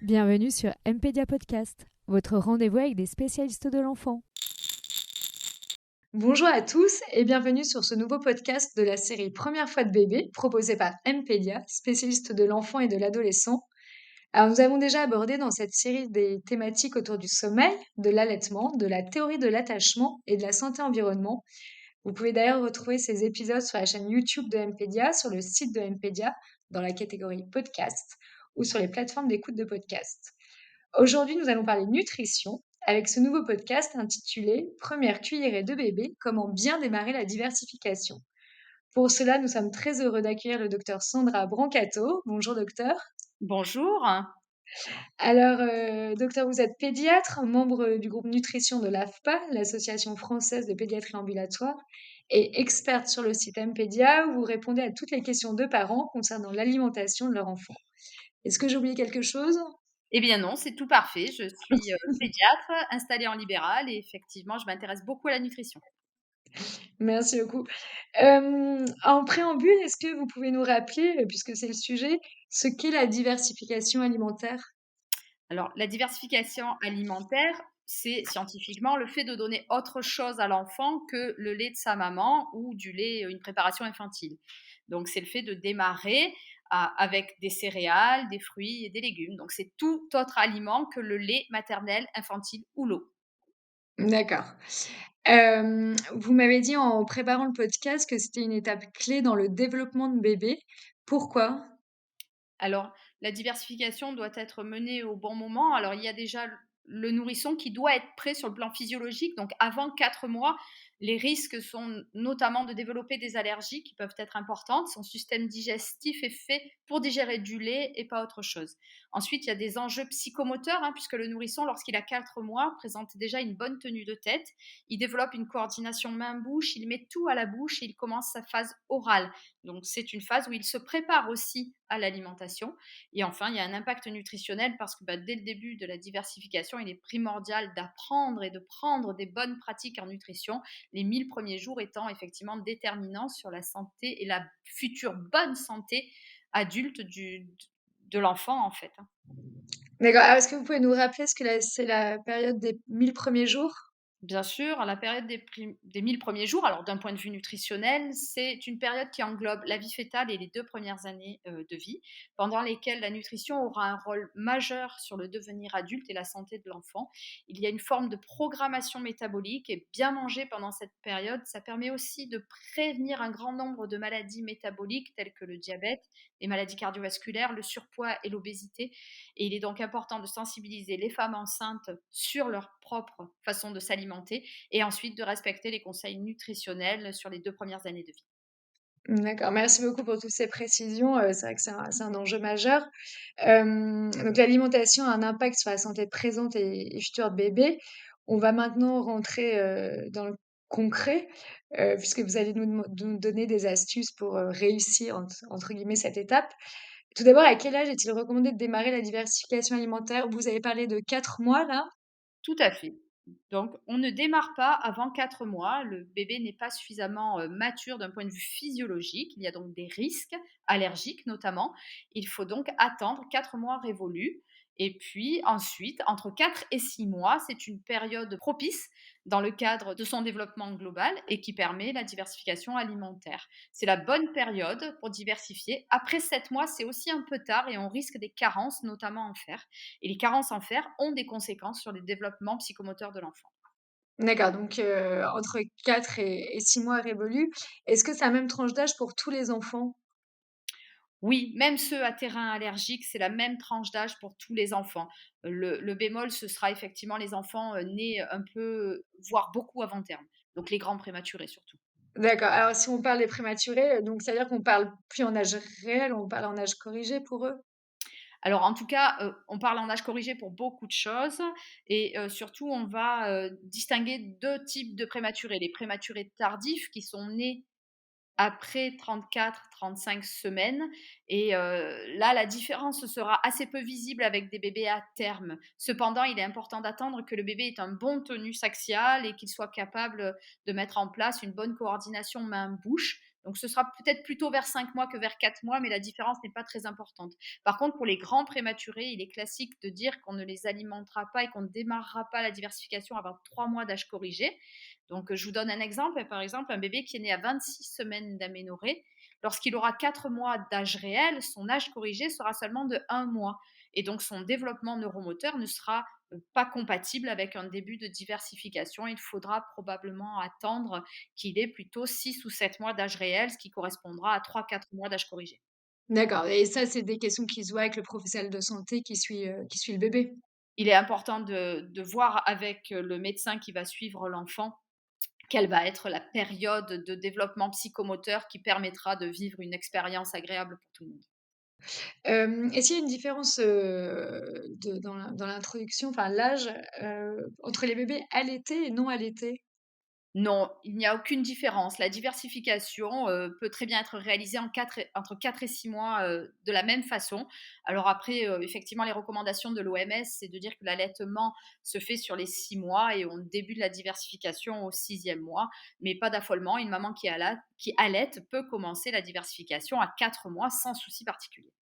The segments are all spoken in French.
Bienvenue sur Mpédia Podcast, votre rendez-vous avec des spécialistes de l'enfant. Bonjour à tous et bienvenue sur ce nouveau podcast de la série Première fois de bébé proposé par Mpédia, spécialiste de l'enfant et de l'adolescent. Alors nous avons déjà abordé dans cette série des thématiques autour du sommeil, de l'allaitement, de la théorie de l'attachement et de la santé environnement. Vous pouvez d'ailleurs retrouver ces épisodes sur la chaîne YouTube de Mpédia, sur le site de Mpédia, dans la catégorie podcast ou sur les plateformes d'écoute de podcast. Aujourd'hui, nous allons parler nutrition avec ce nouveau podcast intitulé Première cuillerée de bébé, comment bien démarrer la diversification. Pour cela, nous sommes très heureux d'accueillir le docteur Sandra Brancato. Bonjour docteur. Bonjour. Alors, docteur, vous êtes pédiatre, membre du groupe nutrition de l'AFPA, l'Association française de pédiatrie ambulatoire, et experte sur le site Mpédia où vous répondez à toutes les questions de parents concernant l'alimentation de leur enfant. Est-ce que j'ai oublié quelque chose? Eh bien non, c'est tout parfait. Je suis, pédiatre, installée en libéral et effectivement, je m'intéresse beaucoup à la nutrition. Merci beaucoup. En préambule, est-ce que vous pouvez nous rappeler, puisque c'est le sujet, ce qu'est la diversification alimentaire? Alors, la diversification alimentaire, c'est scientifiquement le fait de donner autre chose à l'enfant que le lait de sa maman ou du lait, une préparation infantile. Donc c'est le fait de démarrer avec des céréales, des fruits et des légumes. Donc c'est tout autre aliment que le lait maternel, infantile ou l'eau. D'accord. Vous m'avez dit en préparant le podcast que c'était une étape clé dans le développement de bébé. Pourquoi? Alors, la diversification doit être menée au bon moment. Alors, il y a déjà le nourrisson qui doit être prêt sur le plan physiologique. Donc, avant 4 mois, les risques sont notamment de développer des allergies qui peuvent être importantes. Son système digestif est fait pour digérer du lait et pas autre chose. Ensuite, il y a des enjeux psychomoteurs, puisque le nourrisson, lorsqu'il a 4 mois, présente déjà une bonne tenue de tête. Il développe une coordination main-bouche, il met tout à la bouche et il commence sa phase orale. Donc, c'est une phase où il se prépare aussi à l'alimentation. Et enfin, il y a un impact nutritionnel parce que dès le début de la diversification, il est primordial d'apprendre et de prendre des bonnes pratiques en nutrition, les 1000 premiers jours étant effectivement déterminants sur la santé et la future bonne santé adulte de l'enfant, en fait. D'accord. Alors, est-ce que vous pouvez nous rappeler ce que c'est la période des 1000 premiers jours? Bien sûr, à la période des 1000 premiers jours, alors d'un point de vue nutritionnel, c'est une période qui englobe la vie fœtale et les 2 premières années, de vie, pendant lesquelles la nutrition aura un rôle majeur sur le devenir adulte et la santé de l'enfant. Il y a une forme de programmation métabolique et bien manger pendant cette période, ça permet aussi de prévenir un grand nombre de maladies métaboliques telles que le diabète, les maladies cardiovasculaires, le surpoids et l'obésité. Et il est donc important de sensibiliser les femmes enceintes sur leur propre façon de s'alimenter et ensuite de respecter les conseils nutritionnels sur les 2 premières années de vie. D'accord, merci beaucoup pour toutes ces précisions, c'est vrai que c'est un enjeu majeur. Donc l'alimentation a un impact sur la santé présente et future de bébé. On va maintenant rentrer, dans le concret, puisque vous allez nous donner des astuces pour, «réussir» entre guillemets cette étape. Tout d'abord, à quel âge est-il recommandé de démarrer la diversification alimentaire? Vous avez parlé de 4 mois là? Tout à fait. Donc on ne démarre pas avant 4 mois, le bébé n'est pas suffisamment, mature d'un point de vue physiologique, il y a donc des risques allergiques notamment. Il faut donc attendre 4 mois révolus et puis ensuite, entre 4 et 6 mois, c'est une période propice dans le cadre de son développement global et qui permet la diversification alimentaire. C'est la bonne période pour diversifier. Après 7 mois, c'est aussi un peu tard et on risque des carences, notamment en fer. Et les carences en fer ont des conséquences sur le développement psychomoteur de l'enfant. D'accord, donc entre 4 et 6 mois révolus. Est-ce que c'est la même tranche d'âge pour tous les enfants? Oui, même ceux à terrain allergique, c'est la même tranche d'âge pour tous les enfants. Le bémol, ce sera effectivement les enfants nés un peu, voire beaucoup avant terme. Donc les grands prématurés surtout. D'accord. Alors si on parle des prématurés, donc c'est-à-dire qu'on parle plus en âge réel, on parle en âge corrigé pour eux? Alors en tout cas, on parle en âge corrigé pour beaucoup de choses et surtout on va, distinguer 2 types de prématurés. Les prématurés tardifs qui sont nés après 34-35 semaines et là, la différence sera assez peu visible avec des bébés à terme. Cependant, il est important d'attendre que le bébé ait un bon tonus axial et qu'il soit capable, de mettre en place une bonne coordination main-bouche. Donc ce sera peut-être plutôt vers 5 mois que vers 4 mois, mais la différence n'est pas très importante. Par contre, pour les grands prématurés, il est classique de dire qu'on ne les alimentera pas et qu'on ne démarrera pas la diversification avant 3 mois d'âge corrigé. Donc je vous donne un exemple. Par exemple, un bébé qui est né à 26 semaines d'aménorrhée, lorsqu'il aura 4 mois d'âge réel, son âge corrigé sera seulement de 1 mois. Et donc son développement neuromoteur ne sera pas compatible avec un début de diversification. Il faudra probablement attendre qu'il ait plutôt 6 ou 7 mois d'âge réel, ce qui correspondra à 3 4 mois d'âge corrigé. D'accord, et ça, c'est des questions qui se voient avec le professionnel de santé qui suit le bébé? Il est important de voir avec le médecin qui va suivre l'enfant quelle va être la période de développement psychomoteur qui permettra de vivre une expérience agréable pour tout le monde. Est-ce qu'il y a une différence, de dans l'introduction, enfin l'âge, entre les bébés allaités et non allaités? Non, il n'y a aucune différence. La diversification, peut très bien être réalisée entre 4 et 6 mois, de la même façon. Alors après, effectivement, les recommandations de l'OMS, c'est de dire que l'allaitement se fait sur les 6 mois et on débute la diversification au 6e mois, mais pas d'affolement. Une maman qui allaite peut commencer la diversification à 4 mois sans souci particulier.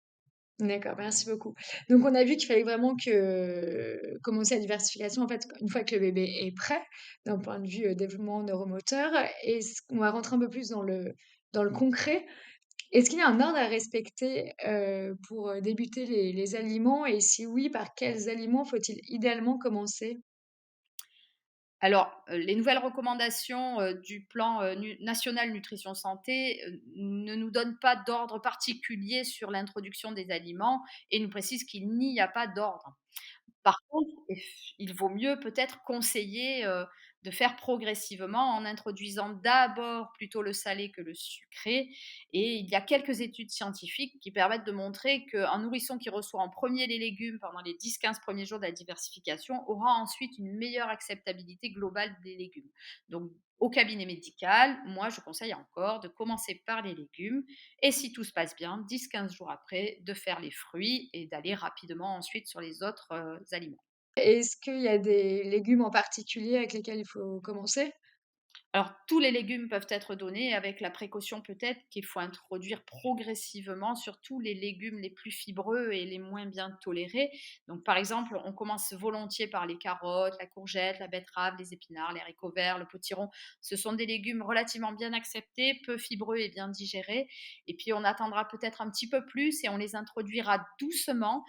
D'accord, merci beaucoup. Donc on a vu qu'il fallait vraiment commencer la diversification, en fait, une fois que le bébé est prêt, d'un point de vue, développement neuromoteur. Est-ce qu'on va rentrer un peu plus dans le concret? Est-ce qu'il y a un ordre à respecter, pour, débuter les aliments et si oui, par quels aliments faut-il idéalement commencer? Alors, les nouvelles recommandations, du plan, national nutrition santé, ne nous donnent pas d'ordre particulier sur l'introduction des aliments et nous précisent qu'il n'y a pas d'ordre. Par contre, il vaut mieux peut-être conseiller, de faire progressivement en introduisant d'abord plutôt le salé que le sucré, et il y a quelques études scientifiques qui permettent de montrer qu'un nourrisson qui reçoit en premier les légumes pendant les 10-15 premiers jours de la diversification aura ensuite une meilleure acceptabilité globale des légumes. Donc au cabinet médical, moi je conseille encore de commencer par les légumes et si tout se passe bien, 10-15 jours après, de faire les fruits et d'aller rapidement ensuite sur les autres, aliments. Est-ce qu'il y a des légumes en particulier avec lesquels il faut commencer? Alors tous les légumes peuvent être donnés avec la précaution peut-être qu'il faut introduire progressivement, surtout les légumes les plus fibreux et les moins bien tolérés. Donc par exemple, on commence volontiers par les carottes, la courgette, la betterave, les épinards, les haricots verts, le potiron. Ce sont des légumes relativement bien acceptés, peu fibreux et bien digérés. Et puis on attendra peut-être un petit peu plus et on les introduira doucement.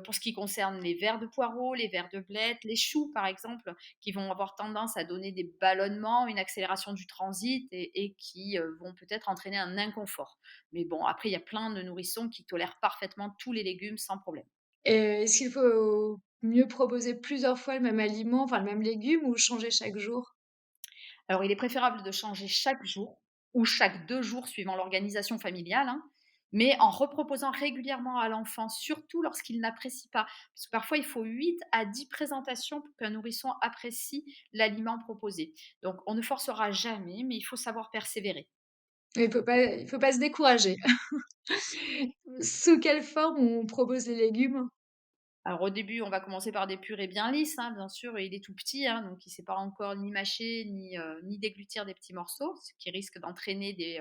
Pour ce qui concerne les vers de poireaux, les vers de blettes, les choux par exemple, qui vont avoir tendance à donner des ballonnements, une accélération du transit et qui vont peut-être entraîner un inconfort. Mais bon, après, il y a plein de nourrissons qui tolèrent parfaitement tous les légumes sans problème. Est-ce qu'il faut mieux proposer plusieurs fois le même aliment, enfin le même légume ou changer chaque jour? Alors, il est préférable de changer chaque jour ou chaque 2 jours suivant l'organisation familiale, hein, mais en reproposant régulièrement à l'enfant, surtout lorsqu'il n'apprécie pas. Parce que parfois, il faut 8 à 10 présentations pour qu'un nourrisson apprécie l'aliment proposé. Donc, on ne forcera jamais, mais il faut savoir persévérer. Il faut pas se décourager. Sous quelle forme on propose les légumes? Alors au début, on va commencer par des purées bien lisses, hein, bien sûr, et il est tout petit, hein, donc il ne sait pas encore ni mâcher, ni déglutir des petits morceaux, ce qui risque d'entraîner des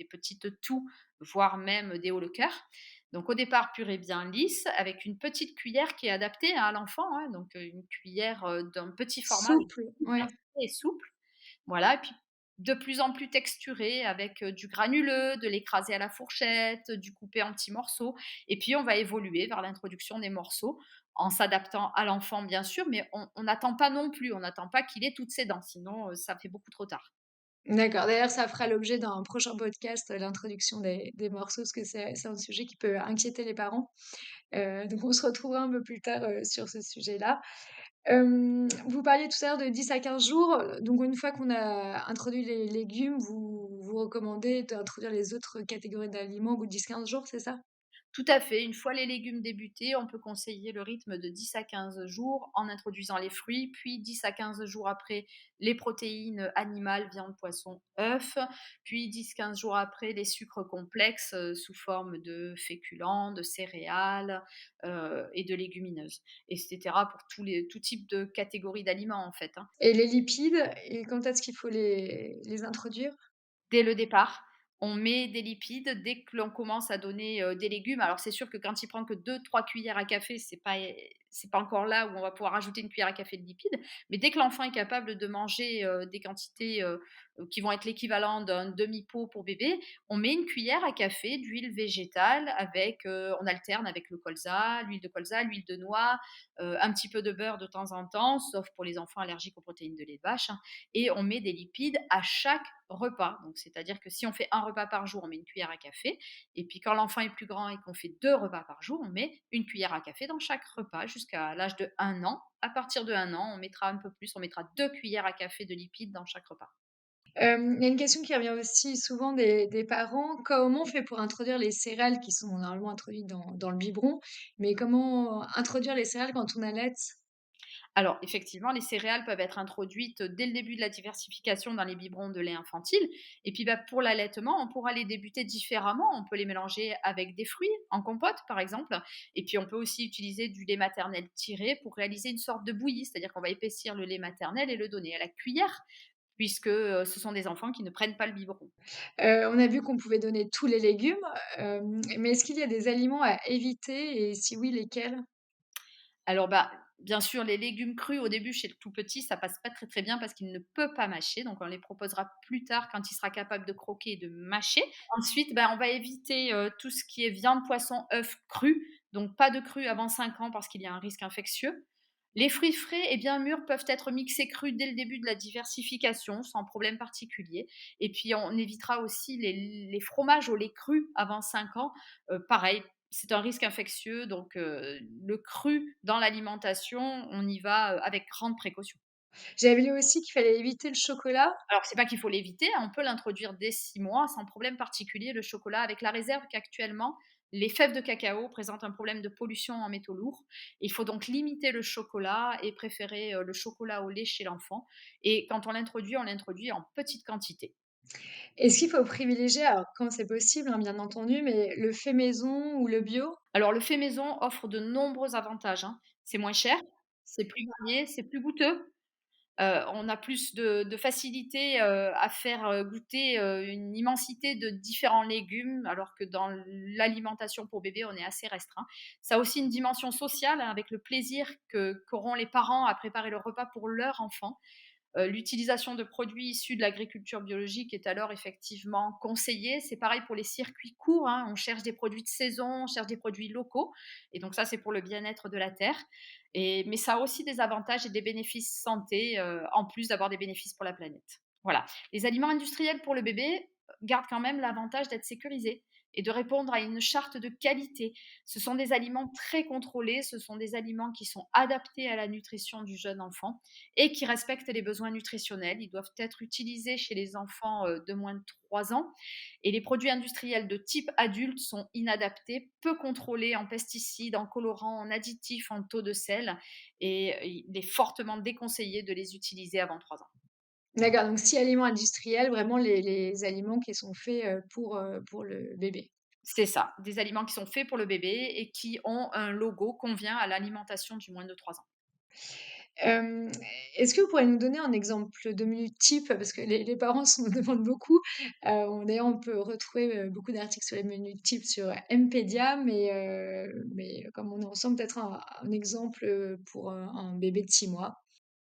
petites toux, voire même des hauts le cœur. Donc au départ, purée bien lisse, avec une petite cuillère qui est adaptée, hein, à l'enfant, hein, donc une cuillère d'un petit format, mais Souple, bien ouais. et souple. Voilà, et puis de plus en plus texturé avec, du granuleux, de l'écrasé à la fourchette, du coupé en petits morceaux et puis on va évoluer vers l'introduction des morceaux en s'adaptant à l'enfant bien sûr, mais on n'attend pas non plus, on n'attend pas qu'il ait toutes ses dents, sinon, ça fait beaucoup trop tard. D'accord. D'ailleurs, ça fera l'objet d'un prochain podcast, l'introduction des morceaux, parce que c'est un sujet qui peut inquiéter les parents. Donc on se retrouvera un peu plus tard, sur ce sujet-là. Vous parliez tout à l'heure de 10 à 15 jours, donc une fois qu'on a introduit les légumes, vous recommandez d'introduire les autres catégories d'aliments au bout de 10-15 jours, c'est ça? Tout à fait. Une fois les légumes débutés, on peut conseiller le rythme de 10 à 15 jours en introduisant les fruits, puis 10 à 15 jours après les protéines animales, viande, poisson, œufs, puis 10-15 jours après les sucres complexes sous forme de féculents, de céréales et de légumineuses, etc. pour tout type de catégorie d'aliments en fait, hein. Et les lipides et quand est-ce qu'il faut les introduire? Dès le départ, On met des lipides dès que l'on commence à donner, des légumes. Alors c'est sûr que quand il prend que 2-3 cuillères à café, c'est pas encore là où on va pouvoir rajouter une cuillère à café de lipides. Mais dès que l'enfant est capable de manger, des quantités, qui vont être l'équivalent d'un demi-pot pour bébé, on met une cuillère à café d'huile végétale avec, on alterne avec le colza, l'huile de noix, un petit peu de beurre de temps en temps, sauf pour les enfants allergiques aux protéines de lait de vache, hein, et on met des lipides à chaque repas. Donc, c'est-à-dire que si on fait un repas par jour, on met une cuillère à café. Et puis, quand l'enfant est plus grand et qu'on fait 2 repas par jour, on met une cuillère à café dans chaque repas jusqu'à l'âge de 1 an. À partir de 1 an, on mettra un peu plus, on mettra 2 cuillères à café de lipides dans chaque repas. Il y a une question qui revient aussi souvent des parents. Comment on fait pour introduire les céréales qui sont normalement introduites dans le biberon? Mais comment introduire les céréales quand on allait? Alors, effectivement, les céréales peuvent être introduites dès le début de la diversification dans les biberons de lait infantile. Et puis, bah, pour l'allaitement, on pourra les débuter différemment. On peut les mélanger avec des fruits, en compote, par exemple. Et puis, on peut aussi utiliser du lait maternel tiré pour réaliser une sorte de bouillie, c'est-à-dire qu'on va épaissir le lait maternel et le donner à la cuillère, puisque ce sont des enfants qui ne prennent pas le biberon. On a vu qu'on pouvait donner tous les légumes, mais est-ce qu'il y a des aliments à éviter et si oui, lesquels? Alors, bah, bien sûr, les légumes crus au début chez le tout petit, ça passe pas très, très bien parce qu'il ne peut pas mâcher, donc on les proposera plus tard quand il sera capable de croquer et de mâcher. Ensuite, bah, on va éviter, tout ce qui est viande, poisson, œufs crus, donc pas de cru avant 5 ans parce qu'il y a un risque infectieux. Les fruits frais et bien mûrs peuvent être mixés crus dès le début de la diversification, sans problème particulier. Et puis on évitera aussi les fromages au lait cru avant 5 ans. Pareil, c'est un risque infectieux, donc le cru dans l'alimentation, on y va, avec grande précaution. J'avais lu aussi qu'il fallait éviter le chocolat. Alors c'est pas qu'il faut l'éviter, hein, on peut l'introduire dès 6 mois sans problème particulier, le chocolat, avec la réserve qu'actuellement, les fèves de cacao présentent un problème de pollution en métaux lourds. Il faut donc limiter le chocolat et préférer, le chocolat au lait chez l'enfant, et quand on l'introduit en petite quantité. Est-ce qu'il faut privilégier, alors quand c'est possible, hein, bien entendu, mais le fait maison ou le bio? Alors le fait maison offre de nombreux avantages, hein. C'est moins cher, c'est plus varié, c'est plus goûteux. On a plus de facilité, à faire, goûter, une immensité de différents légumes, alors que dans l'alimentation pour bébé, on est assez restreint. Ça a aussi une dimension sociale, hein, avec le plaisir qu'auront les parents à préparer le repas pour leur enfant. L'utilisation de produits issus de l'agriculture biologique est alors effectivement conseillée. C'est pareil pour les circuits courts, hein. On cherche des produits de saison, on cherche des produits locaux, et donc ça, c'est pour le bien-être de la terre. Mais ça a aussi des avantages et des bénéfices santé, en plus d'avoir des bénéfices pour la planète. Voilà. Les aliments industriels pour le bébé gardent quand même l'avantage d'être sécurisés et de répondre à une charte de qualité. Ce sont des aliments très contrôlés, ce sont des aliments qui sont adaptés à la nutrition du jeune enfant et qui respectent les besoins nutritionnels. Ils doivent être utilisés chez les enfants, de moins de 3 ans, et les produits industriels de type adulte sont inadaptés, peu contrôlés en pesticides, en colorants, en additifs, en taux de sel, et il est fortement déconseillé de les utiliser avant 3 ans. D'accord, donc si aliments industriels, vraiment les aliments qui sont faits, pour le bébé. C'est ça, des aliments qui sont faits pour le bébé et qui ont un logo convient à l'alimentation du moins de 3 ans. Hem, Est-ce que vous pourriez nous donner un exemple de menu type? Parce que les parents s'en demandent beaucoup. D'ailleurs, on peut retrouver, beaucoup d'articles sur les menus types sur Mpedia, mais comme on est ensemble, peut-être un exemple, pour, un bébé de 6 mois.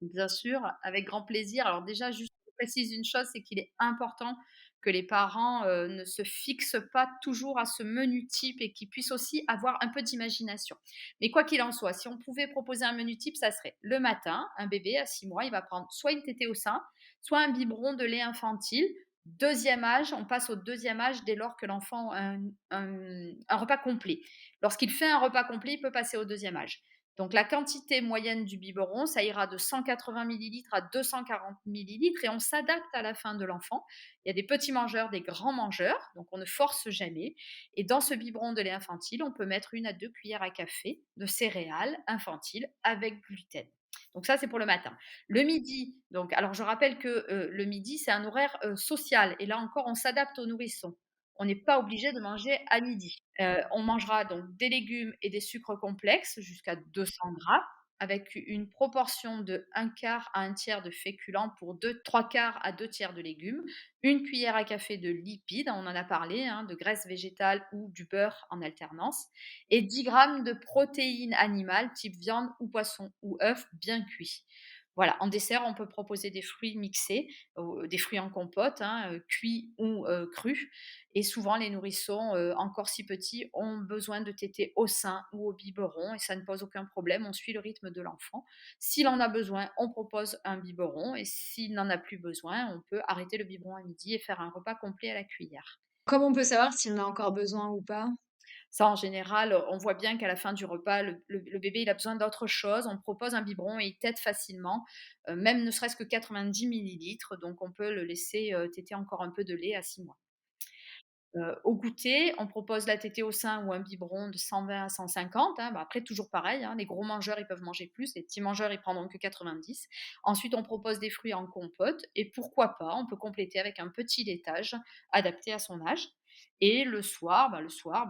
Bien sûr, avec grand plaisir. Alors déjà, juste je précise une chose, c'est qu'il est important que les parents, ne se fixent pas toujours à ce menu type et qu'ils puissent aussi avoir un peu d'imagination. Mais quoi qu'il en soit, si on pouvait proposer un menu type, ça serait le matin, un bébé à 6 mois, il va prendre soit une tétée au sein, soit un biberon de lait infantile. Deuxième âge, on passe au deuxième âge dès lors que l'enfant a un repas complet. Lorsqu'il fait un repas complet, il peut passer au deuxième âge. Donc la quantité moyenne du biberon, ça ira de 180 millilitres à 240 millilitres, et on s'adapte à la faim de l'enfant. Il y a des petits mangeurs, des grands mangeurs, donc on ne force jamais. Et dans ce biberon de lait infantile, on peut mettre 1 à 2 cuillères à café de céréales infantiles avec gluten. Donc ça, c'est pour le matin. Le midi, donc, alors je rappelle que le midi, c'est un horaire social. Et là encore, on s'adapte aux nourrissons. On n'est pas obligé de manger à midi. On mangera donc des légumes et des sucres complexes jusqu'à 200 grammes. avec une proportion de un quart à un tiers de féculents pour trois quarts à 2 tiers de légumes, une cuillère à café de lipides, on en a parlé, hein, de graisse végétale ou du beurre en alternance, et 10 grammes de protéines animales type viande ou poisson ou œufs bien cuits. Voilà, en dessert, on peut proposer des fruits mixés, des fruits en compote, hein, cuits ou crus. Et souvent, les nourrissons, encore si petits, ont besoin de tétées au sein ou au biberon et ça ne pose aucun problème. On suit le rythme de l'enfant. S'il en a besoin, on propose un biberon et s'il n'en a plus besoin, on peut arrêter le biberon à midi et faire un repas complet à la cuillère. Comment on peut savoir s'il en a encore besoin ou pas? Ça, en général, on voit bien qu'à la fin du repas, le bébé, il a besoin d'autre chose. On propose un biberon et il tète facilement, même ne serait-ce que 90 millilitres, donc on peut le laisser, téter encore un peu de lait à 6 mois. Au goûter, on propose la tétée au sein ou un biberon de 120 à 150, hein. Bah, après toujours pareil, hein, les gros mangeurs, ils peuvent manger plus, les petits mangeurs, ils prendront que 90. Ensuite, on propose des fruits en compote et pourquoi pas, on peut compléter avec un petit laitage adapté à son âge. Et le soir,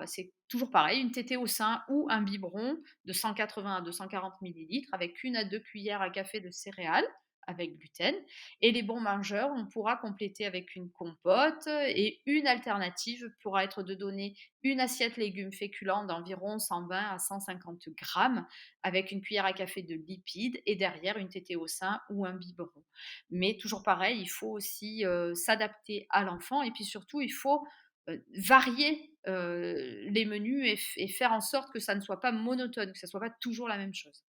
c'est toujours pareil, une tétée au sein ou un biberon de 180 à 240 millilitres avec 1 à 2 cuillères à café de céréales avec gluten. Et les bons mangeurs, on pourra compléter avec une compote et une alternative pourra être de donner une assiette légumes féculents d'environ 120 à 150 grammes avec une cuillère à café de lipides et derrière une tétée au sein ou un biberon. Mais toujours pareil, il faut aussi s'adapter à l'enfant et puis surtout, il faut varier les menus et faire en sorte que ça ne soit pas monotone, que ça ne soit pas toujours la même chose.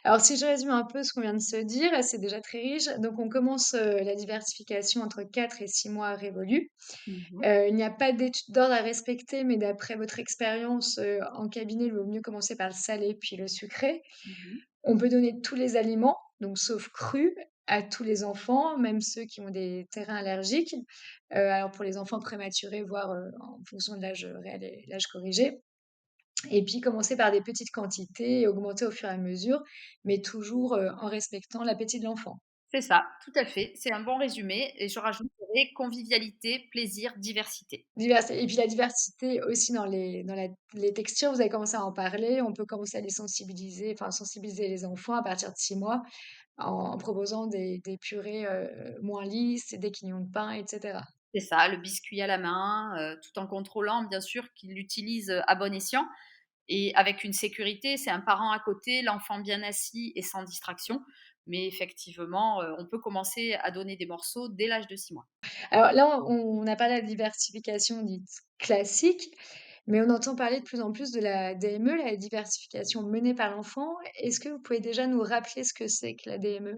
Alors si je résume un peu ce qu'on vient de se dire, c'est déjà très riche. Donc on commence, la diversification entre 4 et 6 mois révolus. Mhm. Il n'y a pas d'étude d'ordre à respecter, mais d'après votre expérience, en cabinet, il vaut mieux commencer par le salé puis le sucré. Mhm. On peut donner tous les aliments, donc sauf crus, à tous les enfants, même ceux qui ont des terrains allergiques. Alors pour les enfants prématurés, voire, en fonction de l'âge, réel et l'âge corrigé. Et puis commencer par des petites quantités et augmenter au fur et à mesure, mais toujours, en respectant l'appétit de l'enfant. C'est ça, tout à fait. C'est un bon résumé et je rajouterai convivialité, plaisir, diversité. Et puis la diversité aussi dans les textures, vous avez commencé à en parler. On peut commencer à les sensibiliser, enfin sensibiliser les enfants à partir de 6 mois en proposant des purées, moins lisses, des quignons de pain et cetera. C'est ça, le biscuit à la main, tout en contrôlant bien sûr qu'il l'utilise, à bon escient et avec une sécurité. C'est un parent à côté, l'enfant bien assis et sans distraction. Mais effectivement, on peut commencer à donner des morceaux dès l'âge de 6 mois. Alors là, on a parlé de la diversification dite classique, mais on entend parler de plus en plus de la DME, la diversification menée par l'enfant. Est-ce que vous pouvez déjà nous rappeler ce que c'est que la DME?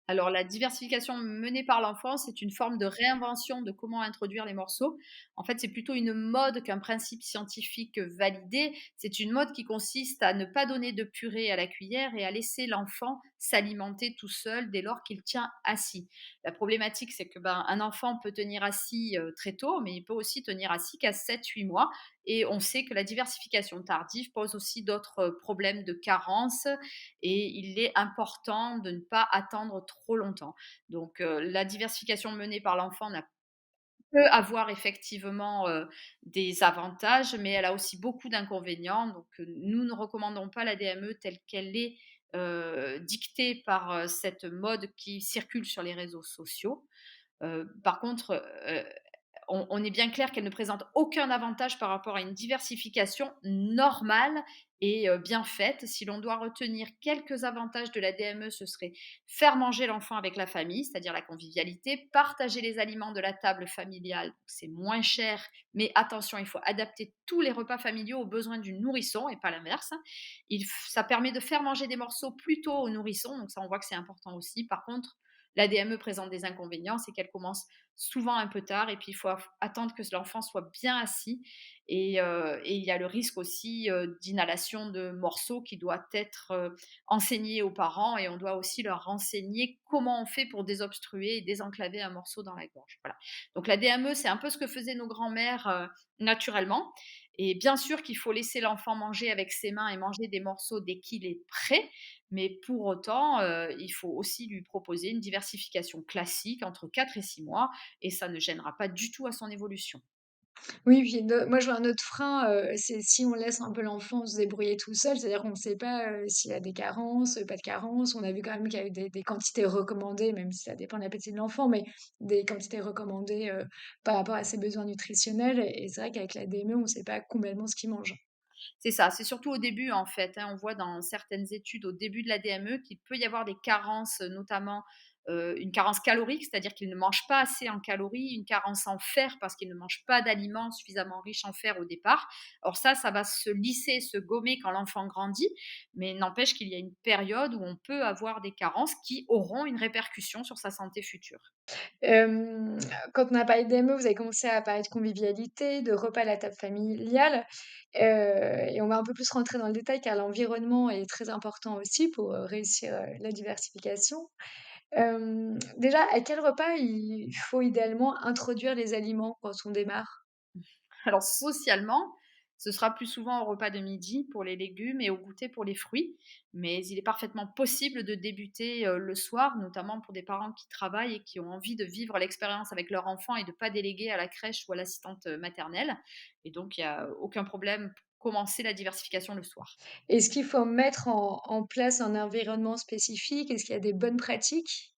Alors la diversification menée par l'enfant, c'est une forme de réinvention de comment introduire les morceaux. En fait, c'est plutôt une mode qu'un principe scientifique validé. C'est une mode qui consiste à ne pas donner de purée à la cuillère et à laisser l'enfant s'alimenter tout seul dès lors qu'il tient assis. La problématique, c'est que un enfant peut tenir assis très tôt, mais il peut aussi tenir assis qu'à 7, 8 mois. Et on sait que la diversification tardive pose aussi d'autres problèmes de carence et il est important de ne pas attendre trop longtemps. Donc, la diversification menée par l'enfant peut avoir effectivement des avantages, mais elle a aussi beaucoup d'inconvénients. Donc, nous ne recommandons pas la DME telle qu'elle est dictée par cette mode qui circule sur les réseaux sociaux. Par contre, on est bien clair qu'elle ne présente aucun avantage par rapport à une diversification normale et bien faite. Si l'on doit retenir quelques avantages de la DME, ce serait faire manger l'enfant avec la famille, c'est-à-dire la convivialité, partager les aliments de la table familiale, c'est moins cher, mais attention, il faut adapter tous les repas familiaux aux besoins du nourrisson et pas l'inverse. Ça permet de faire manger des morceaux plus tôt au nourrisson, donc ça on voit que c'est important aussi. Par contre, la DME présente des inconvénients, c'est qu'elle commence souvent un peu tard et puis il faut attendre que l'enfant soit bien assis et il y a le risque aussi d'inhalation de morceaux qui doit être enseigné aux parents et on doit aussi leur renseigner comment on fait pour désobstruer et désenclaver un morceau dans la gorge. Voilà. Donc la DME, c'est un peu ce que faisaient nos grands-mères naturellement. Et bien sûr qu'il faut laisser l'enfant manger avec ses mains et manger des morceaux dès qu'il est prêt, mais pour autant, il faut aussi lui proposer une diversification classique entre 4 et 6 mois et ça ne gênera pas du tout à son évolution. Oui, puis moi je vois un autre frein, c'est si on laisse un peu l'enfant se débrouiller tout seul, c'est-à-dire qu'on ne sait pas, s'il y a des carences, pas de carences. On a vu quand même qu'il y a eu des quantités recommandées, même si ça dépend de l'appétit de l'enfant, mais des quantités recommandées, par rapport à ses besoins nutritionnels et c'est vrai qu'avec la DME, on ne sait pas complètement ce qu'il mange. C'est ça, c'est surtout au début en fait, hein. On voit dans certaines études au début de la DME qu'il peut y avoir des carences, notamment, une carence calorique, c'est-à-dire qu'il ne mange pas assez en calories, une carence en fer parce qu'il ne mange pas d'aliments suffisamment riches en fer au départ. Or ça va se lisser, se gommer quand l'enfant grandit, mais n'empêche qu'il y a une période où on peut avoir des carences qui auront une répercussion sur sa santé future. Hem, Quand on a parlé d'AME, vous avez commencé à parler de convivialité, de repas à la table familiale, et on va un peu plus rentrer dans le détail car l'environnement est très important aussi pour, réussir, la diversification. Déjà, à quel repas il faut idéalement introduire les aliments quand on démarre? Alors socialement, ce sera plus souvent au repas de midi pour les légumes et au goûter pour les fruits, mais il est parfaitement possible de débuter, le soir, notamment pour des parents qui travaillent et qui ont envie de vivre l'expérience avec leur enfant et de ne pas déléguer à la crèche ou à l'assistante, maternelle et donc il y a aucun problème pour commencer la diversification le soir. Est-ce qu'il faut mettre en place un environnement spécifique? Est-ce qu'il y a des bonnes pratiques?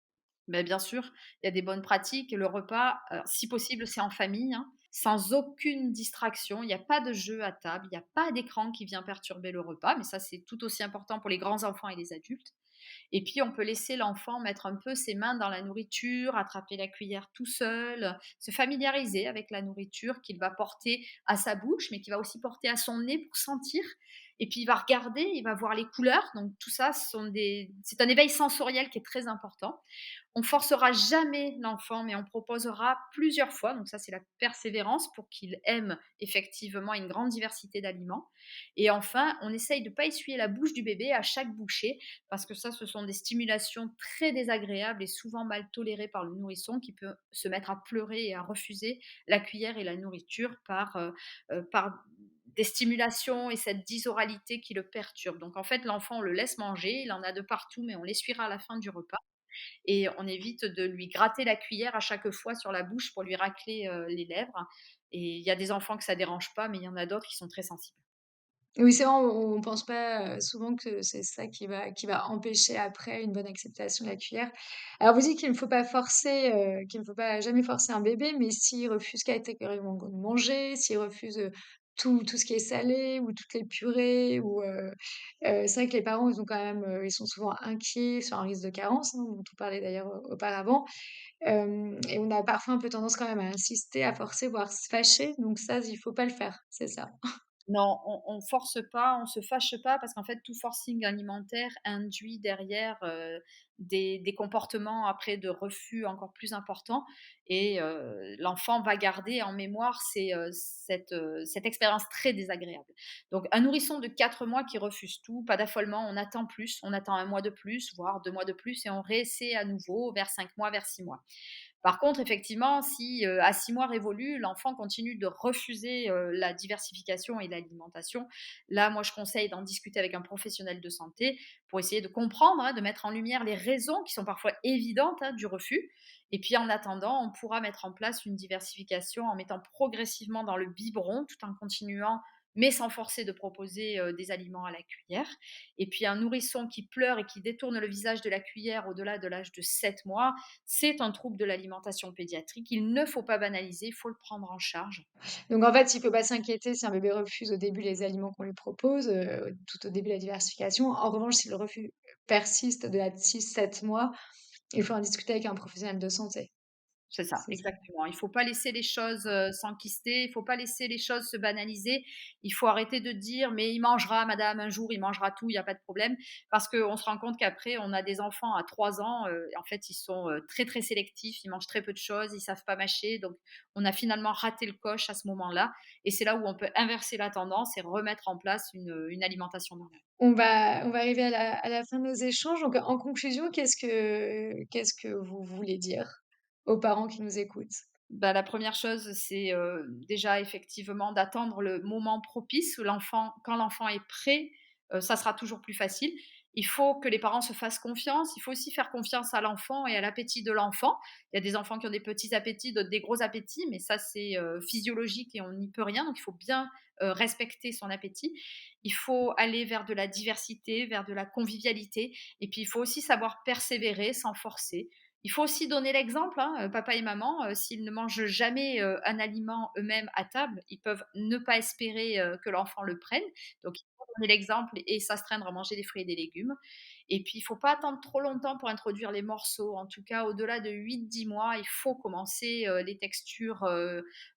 Mais bien sûr, il y a des bonnes pratiques. Le repas, si possible, c'est en famille, hein, sans aucune distraction. Il n'y a pas de jeu à table, il n'y a pas d'écran qui vient perturber le repas, mais ça, c'est tout aussi important pour les grands enfants et les adultes. Et puis, on peut laisser l'enfant mettre un peu ses mains dans la nourriture, attraper la cuillère tout seul, se familiariser avec la nourriture qu'il va porter à sa bouche, mais qu'il va aussi porter à son nez pour sentir. Et puis, il va regarder, il va voir les couleurs. Donc, tout ça, c'est un éveil sensoriel qui est très important. On forcera jamais l'enfant, mais on proposera plusieurs fois, donc ça c'est la persévérance pour qu'il aime effectivement une grande diversité d'aliments. Et enfin, on essaye de ne pas essuyer la bouche du bébé à chaque bouchée, parce que ça, ce sont des stimulations très désagréables et souvent mal tolérées par le nourrisson qui peut se mettre à pleurer et à refuser la cuillère et la nourriture par des stimulations et cette dysoralité qui le perturbe. Donc en fait, l'enfant, on le laisse manger, il en a de partout, mais on l'essuiera à la fin du repas et on évite de lui gratter la cuillère à chaque fois sur la bouche pour lui racler, les lèvres et il y a des enfants que ça dérange pas, mais il y en a d'autres qui sont très sensibles. Oui, c'est vrai, on pense pas, souvent que c'est ça qui va empêcher après une bonne acceptation de la cuillère. Alors vous dites qu'il ne faut pas forcer, qu'il ne faut pas jamais forcer un bébé, mais s'il refuse catégoriquement de manger, s'il refuse, tout ce qui est salé ou toutes les purées ou c'est vrai que les parents, ils ont quand même, ils sont souvent inquiets sur un risque de carence, hein, dont on parlait d'ailleurs, auparavant. Et on a parfois un peu tendance quand même à insister, à forcer, voire se fâcher, donc ça, il faut pas le faire, c'est ça? Non, on force pas, on se fâche pas parce qu'en fait, tout forcing alimentaire induit derrière, des comportements après de refus encore plus importants et l'enfant va garder en mémoire cette expérience très désagréable. Donc un nourrisson de 4 mois qui refuse tout, pas d'affolement, on attend plus, on attend 1 mois de plus, voire 2 mois de plus et on réessaie à nouveau vers 5 mois, vers 6 mois. Par contre, effectivement, si, à 6 mois révolus, l'enfant continue de refuser, la diversification et l'alimentation, là, moi, je conseille d'en discuter avec un professionnel de santé pour essayer de comprendre, hein, de mettre en lumière les raisons qui sont parfois évidentes, hein, du refus et puis, en attendant, on pourra mettre en place une diversification en mettant progressivement dans le biberon, tout en continuant, mais sans forcer de proposer, des aliments à la cuillère et puis un nourrisson qui pleure et qui détourne le visage de la cuillère au-delà de l'âge de 7 mois, c'est un trouble de l'alimentation pédiatrique. Il ne faut pas banaliser, il faut le prendre en charge. Donc en fait, il faut pas s'inquiéter si un bébé refuse au début les aliments qu'on lui propose, tout au début de la diversification. En revanche, si le refus persiste au-delà de 6, 7 mois, il faut en discuter avec un professionnel de santé. C'est ça, C'est ça. exactement. Il faut pas laisser les choses, s'enquister, il faut pas laisser les choses se banaliser. Il faut arrêter de dire: «Mais il mangera madame, un jour il mangera tout, il y a pas de problème». Parce qu'on se rend compte qu'après on a des enfants à 3 ans, en fait ils sont, très, très sélectifs, ils mangent très peu de choses, ils savent pas mâcher, donc on a finalement raté le coche à ce moment-là et c'est là où on peut inverser la tendance et remettre en place une alimentation normale. On va arriver à la fin de nos échanges. Donc en conclusion, qu'est-ce que vous voulez dire aux parents qui nous écoutent? Bah, la première chose, c'est, déjà effectivement d'attendre le moment propice où quand l'enfant est prêt, ça sera toujours plus facile Il faut que les parents se fassent confiance. Il faut aussi faire confiance à l'enfant et à l'appétit de l'enfant. Il y a des enfants qui ont des petits appétits, d'autres des gros appétits, mais ça, c'est physiologique et on n'y peut rien. Donc, il faut bien respecter son appétit. Il faut aller vers de la diversité, vers de la convivialité. Et puis, il faut aussi savoir persévérer sans forcer. Il faut aussi donner l'exemple, hein, papa et maman, s'ils ne mangent jamais un aliment eux-mêmes à table, ils peuvent ne pas espérer que l'enfant le prenne. Donc, il faut donner l'exemple et s'astreindre à manger des fruits et des légumes. Et puis, il ne faut pas attendre trop longtemps pour introduire les morceaux. En tout cas, au-delà de 8-10 mois, il faut commencer les textures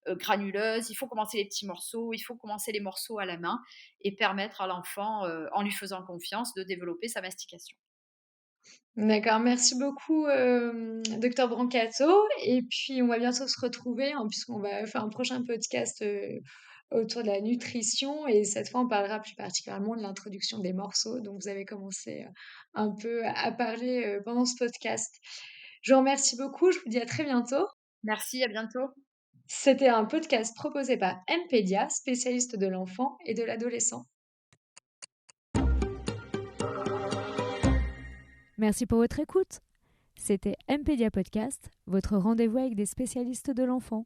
granuleuses, il faut commencer les petits morceaux, il faut commencer les morceaux à la main et permettre à l'enfant, en lui faisant confiance, de développer sa mastication. D'accord, merci beaucoup, docteur Brancato et puis on va bientôt se retrouver, hein, puisqu'on va faire un prochain podcast, autour de la nutrition et cette fois on parlera plus particulièrement de l'introduction des morceaux dont vous avez commencé, un peu à parler, pendant ce podcast. Je vous remercie beaucoup, je vous dis à très bientôt. Merci, à bientôt. C'était un podcast proposé par Mpédia, spécialiste de l'enfant et de l'adolescent. Merci pour votre écoute. C'était Mpédia Podcast, votre rendez-vous avec des spécialistes de l'enfant.